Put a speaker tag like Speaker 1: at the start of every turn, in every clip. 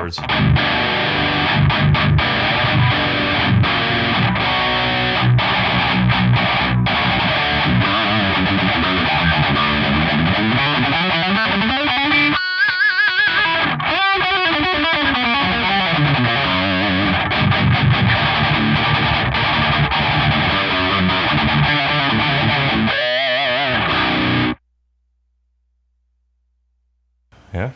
Speaker 1: pedalboards. Yeah.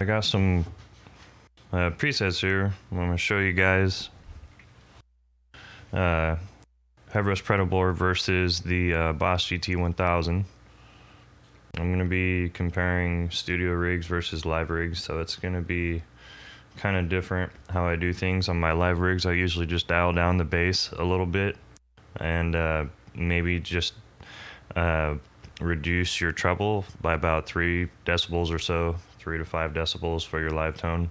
Speaker 1: I got some presets here. I'm going to show you guys Headrush Pedalboard versus the Boss GT-1000. I'm going to be comparing studio rigs versus live rigs, so it's going to be kind of different how I do things. On my live rigs, I usually just dial down the bass a little bit and maybe just reduce your treble by about 3 decibels or so, 3 to 5 decibels for your live tone.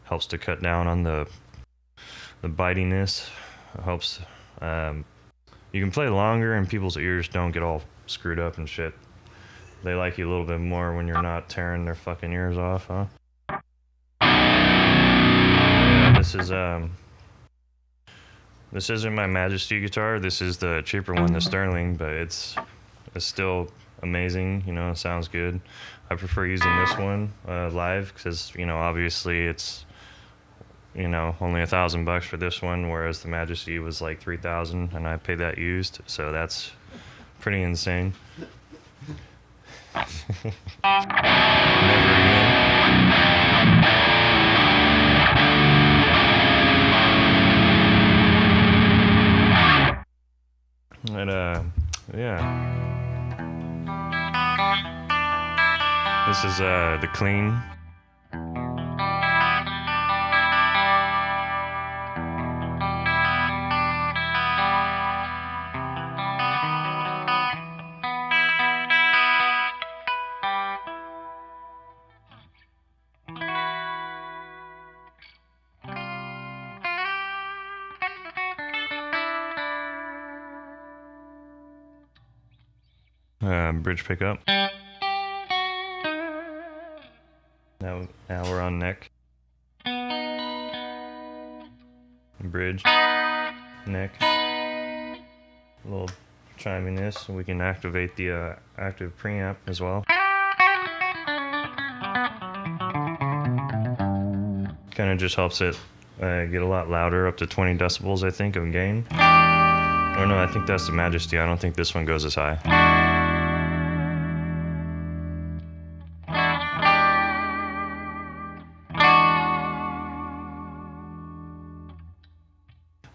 Speaker 1: Helps to cut down on the bitiness. It helps. You can play longer and people's ears don't get all screwed up and shit. They like you a little bit more when you're not tearing their fucking ears off, huh? Yeah, this isn't my Majesty guitar. This is the cheaper one, the Sterling, but it's still amazing. You know, it sounds good. I prefer using this one live because, you know, obviously it's, you know, only $1,000 for this one, whereas the Majesty was like 3,000, and I paid that used, so that's pretty insane. Never again. And yeah. This is the clean. Bridge pickup. Now we're on neck. Bridge. Neck. A little chiminess. We can activate the active preamp as well. Kind of just helps it get a lot louder, up to 20 decibels, I think, of gain. Or no, I think that's the Majesty. I don't think this one goes as high.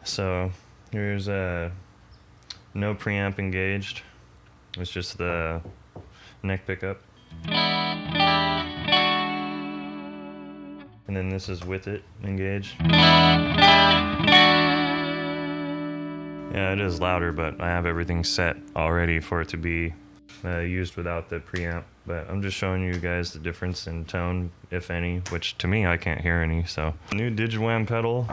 Speaker 1: So here's no preamp engaged. It's just the neck pickup. And then this is with it engaged. Yeah, it is louder, but I have everything set already for it to be used without the preamp. But I'm just showing you guys the difference in tone, if any, which to me I can't hear any. So new Digitech pedal.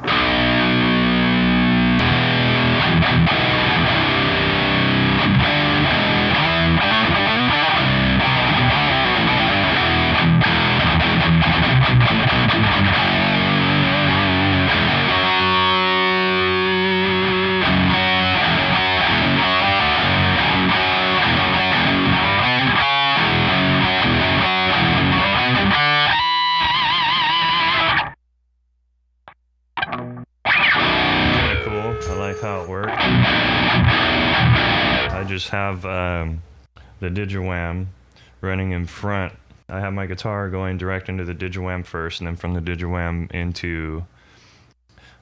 Speaker 1: How it works. I just have the Digitech running in front. I have my guitar going direct into the Digitech first, and then from the Digitech into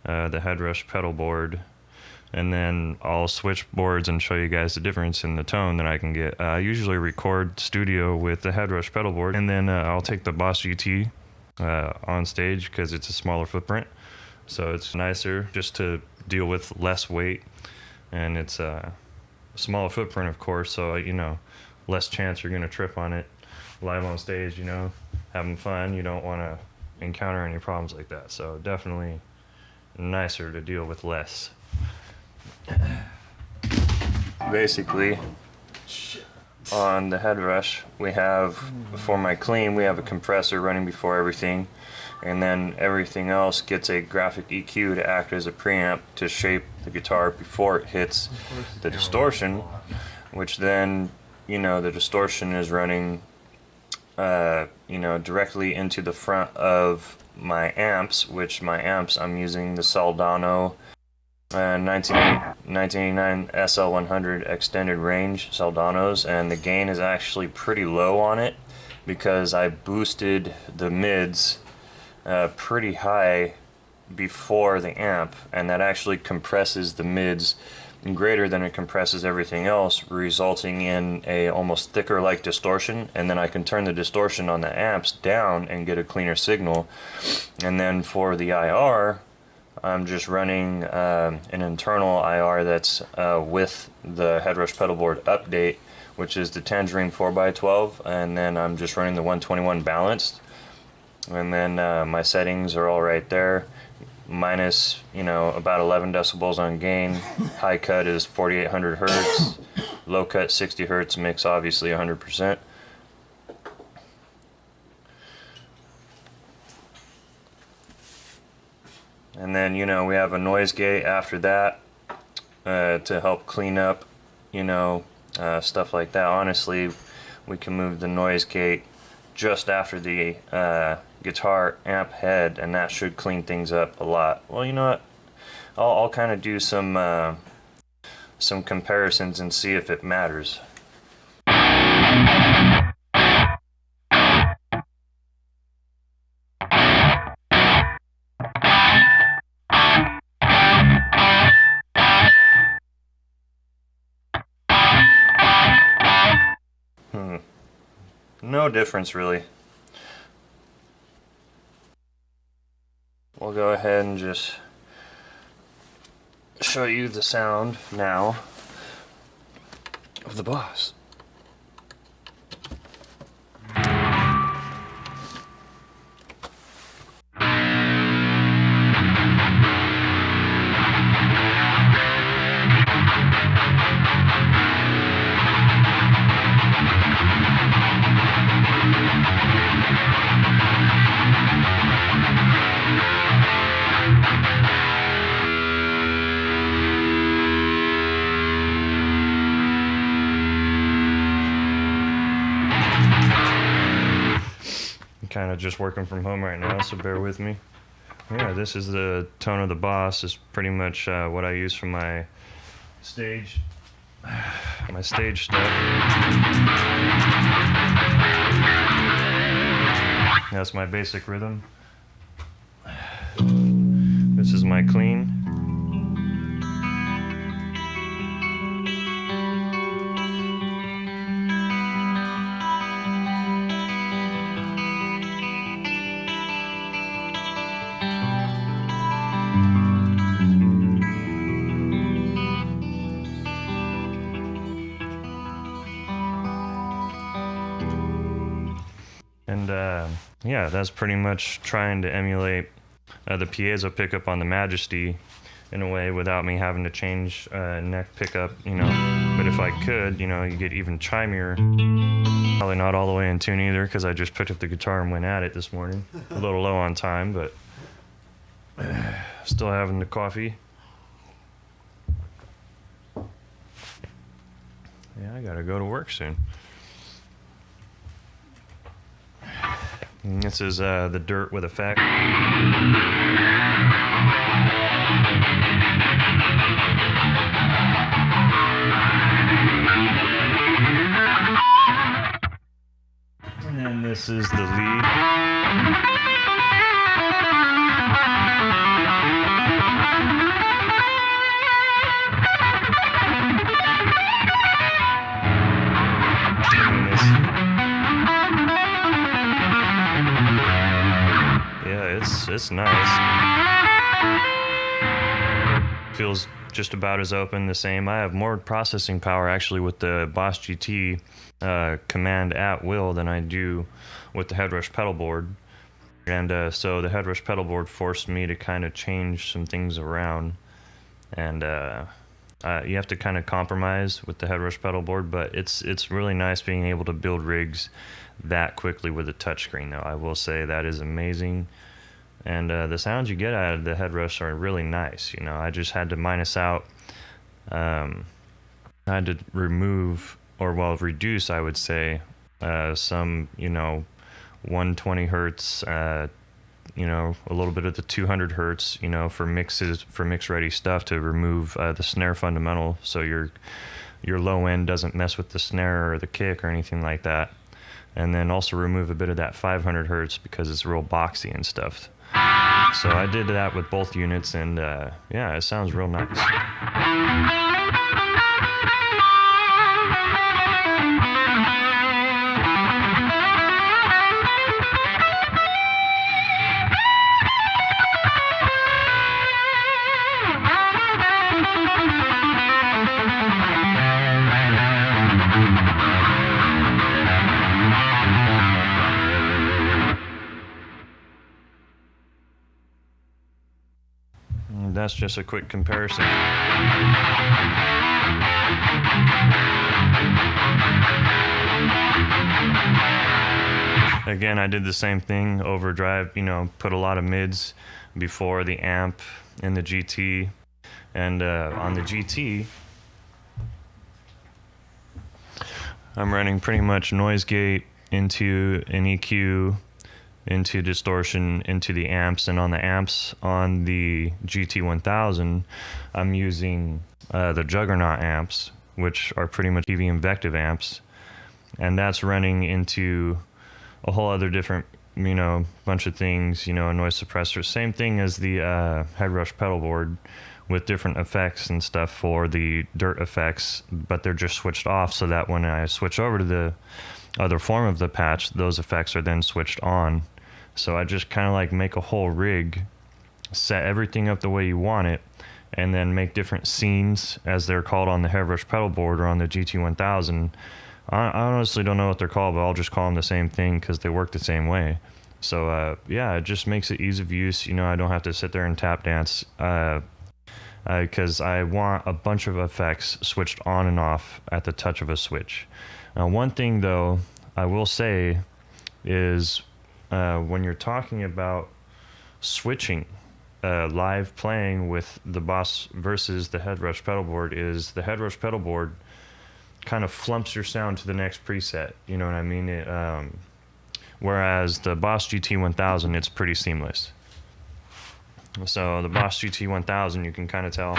Speaker 1: the Headrush Pedalboard, and then I'll switch boards and show you guys the difference in the tone that I can get. I usually record studio with the Headrush Pedalboard, and then I'll take the Boss GT on stage because it's a smaller footprint, so it's nicer just to deal with less weight, and it's a smaller footprint, of course, so you know, less chance you're gonna trip on it live on stage. You know, having fun, you don't want to encounter any problems like that, so definitely nicer to deal with less. Basically, on the Headrush, we have, for my clean, we have a compressor running before everything, and then everything else gets a graphic EQ to act as a preamp to shape the guitar before it hits the distortion, which then, you know, the distortion is running, you know, directly into the front of my amps, which my amps, I'm using the Soldano 1989 SL100 extended range Soldanos, and the gain is actually pretty low on it because I boosted the mids pretty high before the amp, and that actually compresses the mids greater than it compresses everything else, resulting in a almost thicker like distortion. And then I can turn the distortion on the amps down and get a cleaner signal. And then for the IR, I'm just running an internal IR that's with the Headrush Pedalboard update, which is the Tangerine 4x12, and then I'm just running the 121 balanced, and then my settings are all right there, minus, you know, about 11 decibels on gain. High cut is 4800 hertz, low cut 60 hertz, mix obviously 100%. And then, you know, we have a noise gate after that to help clean up, you know, stuff like that. Honestly, we can move the noise gate just after the guitar amp head, and that should clean things up a lot. Well, you know what? I'll kind of do some comparisons and see if it matters. No difference really. We'll go ahead and just show you the sound now of the Boss. Kind of just working from home right now, so bear with me. Yeah, this is the tone of the Boss. Is pretty much what I use for my stage stuff. That's my basic rhythm. This is my clean. And yeah, that's pretty much trying to emulate the piezo pickup on the Majesty in a way without me having to change neck pickup, you know. But if I could, you know, you get even chimier. Probably not all the way in tune either, because I just picked up the guitar and went at it this morning. A little low on time, but still having the coffee. Yeah, I gotta go to work soon. And this is the Dirt with Effect. And then this is the lead. It's nice. Feels just about as open, the same. I have more processing power actually with the Boss GT command at will than I do with the Headrush Pedalboard. And so the Headrush Pedalboard forced me to kind of change some things around. And you have to kind of compromise with the Headrush Pedalboard, but it's really nice being able to build rigs that quickly with a touchscreen, though. I will say that is amazing. And the sounds you get out of the Headrush are really nice. You know, I just had to minus out, I had to remove, or well, reduce, I would say, some, you know, 120 hertz, you know, a little bit of the 200 hertz, you know, for mixes, for mix ready stuff, to remove the snare fundamental, so your low end doesn't mess with the snare or the kick or anything like that. And then also remove a bit of that 500 hertz because it's real boxy and stuff. So I did that with both units, and yeah, it sounds real nice. That's just a quick comparison. Again, I did the same thing, overdrive, you know, put a lot of mids before the amp in the GT. And on the GT, I'm running pretty much noise gate into an EQ, into distortion, into the amps. And on the amps on the GT-1000, I'm using the Juggernaut amps, which are pretty much EV Invective amps, and that's running into a whole other different, you know, bunch of things, you know, a noise suppressor, same thing as the Headrush Pedalboard, with different effects and stuff for the dirt effects, but they're just switched off so that when I switch over to the other form of the patch, those effects are then switched on. So I just kind of like make a whole rig, set everything up the way you want it, and then make different scenes, as they're called on the Headrush Pedalboard or on the GT-1000. I honestly don't know what they're called, but I'll just call them the same thing because they work the same way. So yeah, it just makes it ease of use. You know, I don't have to sit there and tap dance because I want a bunch of effects switched on and off at the touch of a switch. One thing though I will say is, when you're talking about switching live playing with the Boss versus the Headrush Pedalboard, is the Headrush Pedalboard kind of flumps your sound to the next preset, you know what I mean? Whereas the Boss GT-1000, it's pretty seamless. So the Boss GT-1000, you can kind of tell.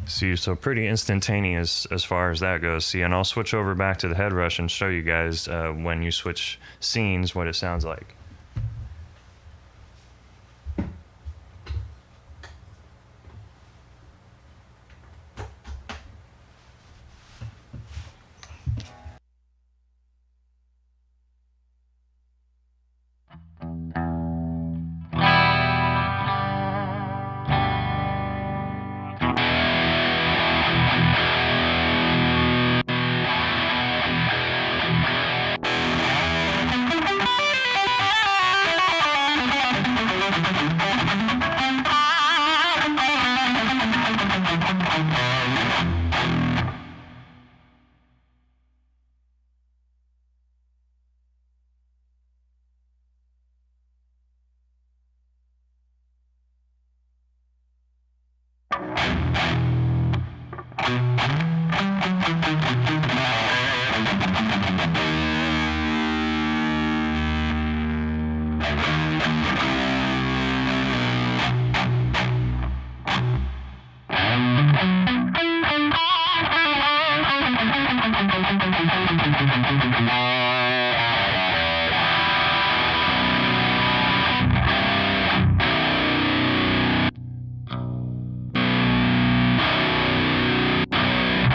Speaker 1: See, so pretty instantaneous as far as that goes. See, and I'll switch over back to the Headrush and show you guys when you switch scenes what it sounds like.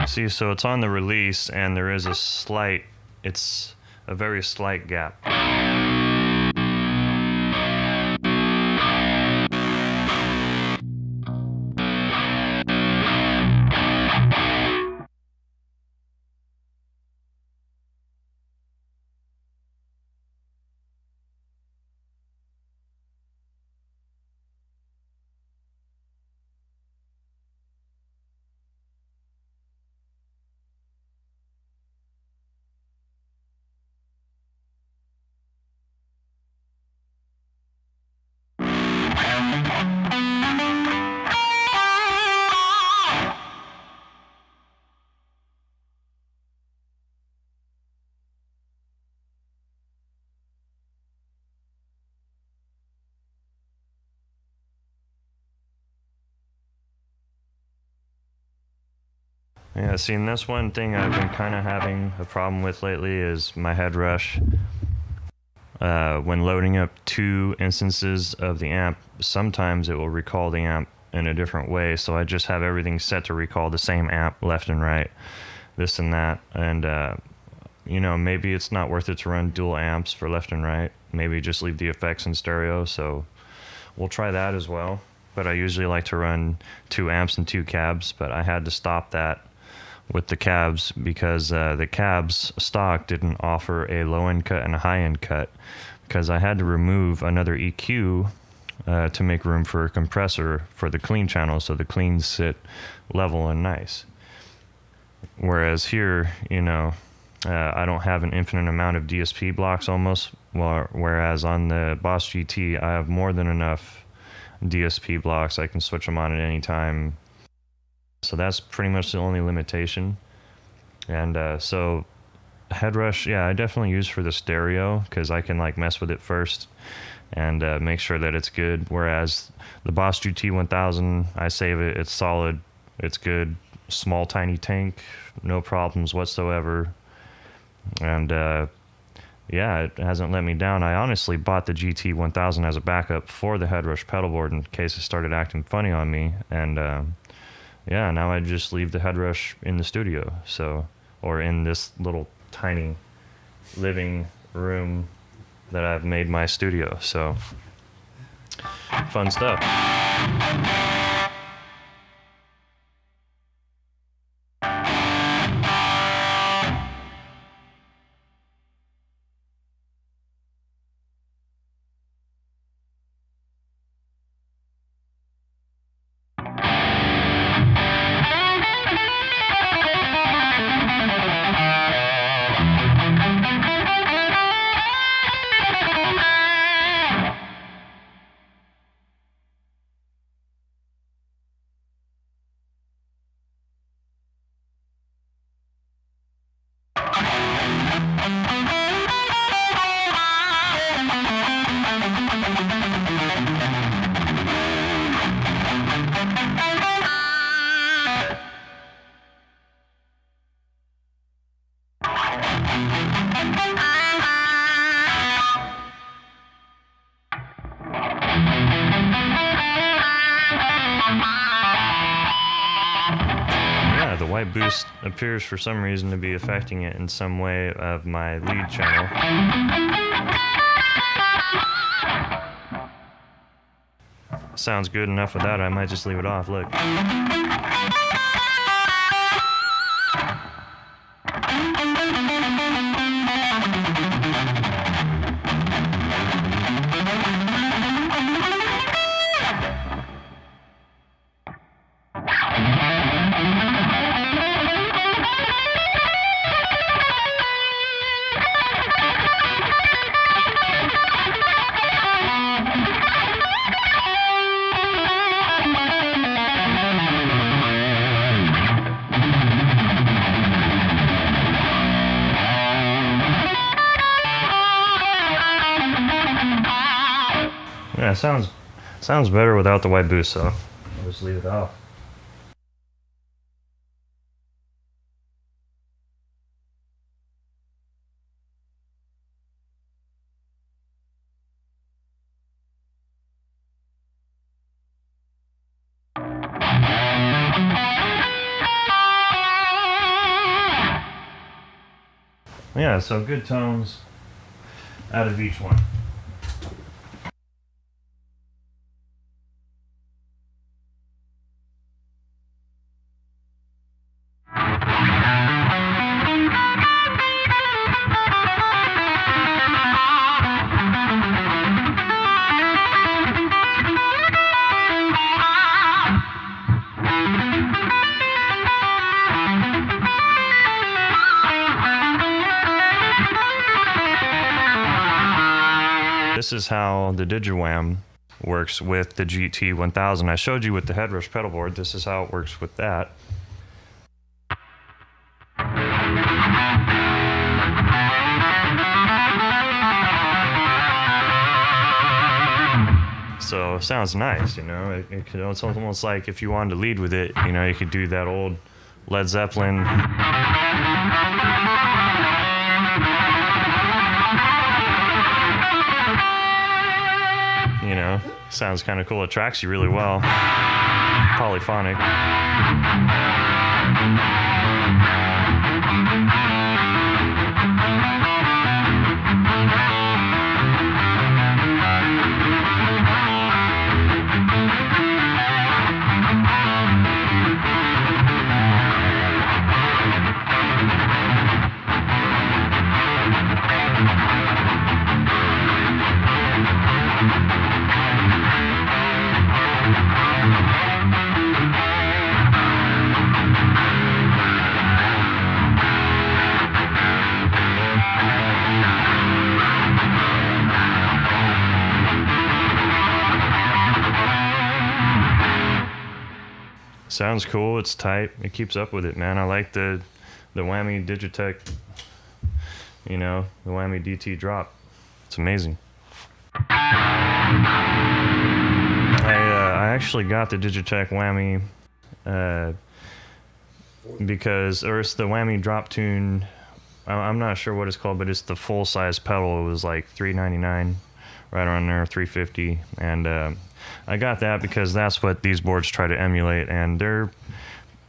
Speaker 1: See, so it's on the release, and there is a slight, it's a very slight gap. Yeah, see, and that's one thing I've been kind of having a problem with lately is my Headrush. When loading up 2 instances of the amp, sometimes it will recall the amp in a different way, so I just have everything set to recall the same amp left and right, this and that, and you know, maybe it's not worth it to run dual amps for left and right. Maybe just leave the effects in stereo, so we'll try that as well. But I usually like to run 2 amps and 2 cabs, but I had to stop that with the cabs because the cabs stock didn't offer a low-end cut and a high-end cut, because I had to remove another EQ to make room for a compressor for the clean channel, so the cleans sit level and nice. Whereas here, you know, I don't have an infinite amount of DSP blocks almost, whereas on the Boss GT I have more than enough DSP blocks. I can switch them on at any time. So that's pretty much the only limitation. And so Headrush, yeah, I definitely use for the stereo because I can like mess with it first and make sure that it's good. Whereas the Boss GT-1000, I save it, it's solid, it's good, small tiny tank, no problems whatsoever. And yeah, it hasn't let me down. I honestly bought the GT-1000 as a backup for the Headrush pedalboard in case it started acting funny on me. And yeah, now I just leave the Headrush in the studio, so, or in this little tiny living room that I've made my studio. So fun stuff. Yeah, the white boost appears for some reason to be affecting it in some way of my lead channel. Sounds good enough without it, I might just leave it off, look. Yeah, it sounds better without the white boost, so I'll just leave it off. Yeah, so good tones out of each one. This is how the Digitech works with the GT-1000. I showed you with the Headrush pedalboard. This is how it works with that. So sounds nice, you know. It's almost like if you wanted to lead with it, you know, you could do that old Led Zeppelin. You know, sounds kind of cool. It tracks you really well. Polyphonic. Sounds cool. It's tight. It keeps up with it, man. I like the Whammy Digitech, you know, the Whammy DT drop. It's amazing. I actually got the Digitech Whammy because, or it's the Whammy drop tune. I'm not sure what it's called, but it's the full size pedal. It was like $399, right around there, $350, and I got that because that's what these boards try to emulate, and they're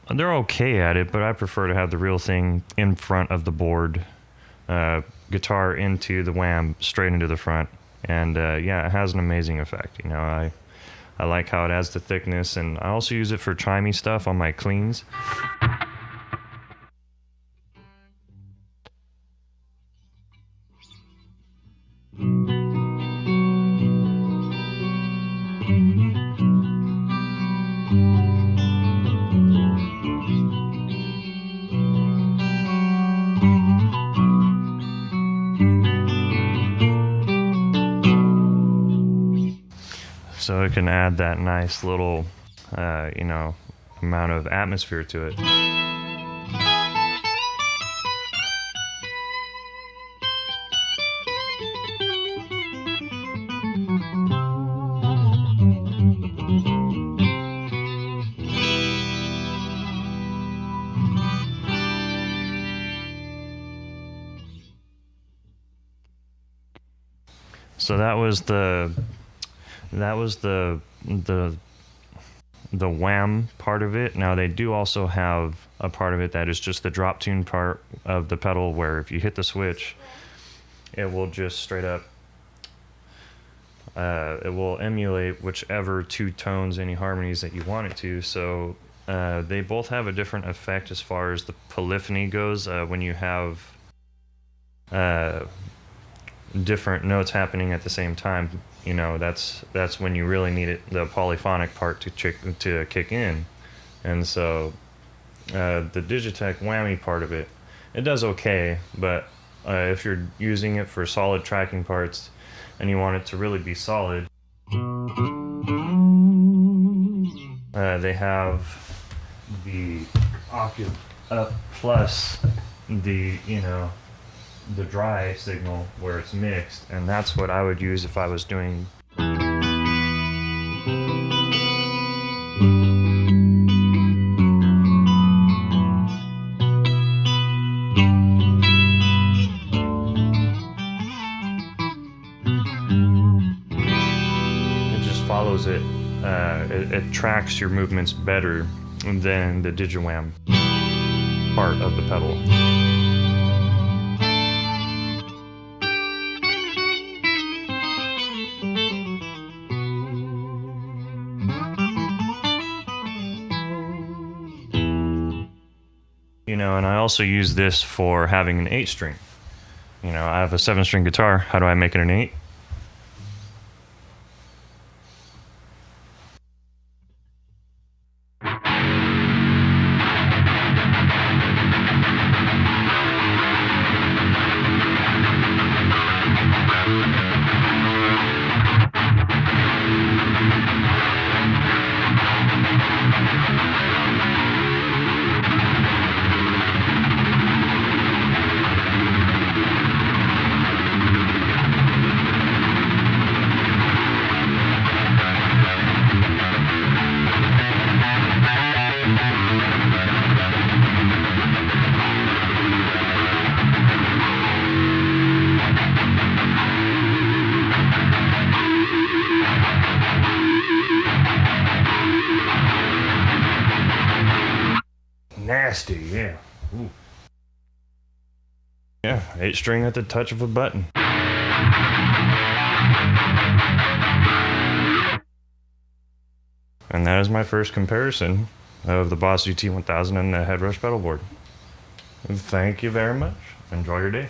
Speaker 1: okay at it, but I prefer to have the real thing in front of the board, guitar into the wham, straight into the front, and yeah, it has an amazing effect. You know, I like how it adds the thickness, and I also use it for chimey stuff on my cleans. So it can add that nice little, you know, amount of atmosphere to it. So that was the wham part of it. Now they do also have a part of it that is just the drop tune part of the pedal, where if you hit the switch, it will just straight up it will emulate whichever two tones, any harmonies that you want it to. So they both have a different effect as far as the polyphony goes. When you have different notes happening at the same time, you know, that's when you really need it, the polyphonic part to kick in. And so the Digitech Whammy part of it, it does okay, but if you're using it for solid tracking parts and you want it to really be solid, they have the octave up plus the, you know, the dry signal where it's mixed, and that's what I would use if I was doing it. Just follows it. It tracks your movements better than the DigiWham part of the pedal. You know, and I also use this for having an 8-string. You know, I have a 7-string guitar. How do I make it an 8? nasty, yeah. Ooh. Yeah, 8-string at the touch of a button. And that is my first comparison of the Boss GT-1000 and the Headrush Pedalboard. Thank you very much. Enjoy your day.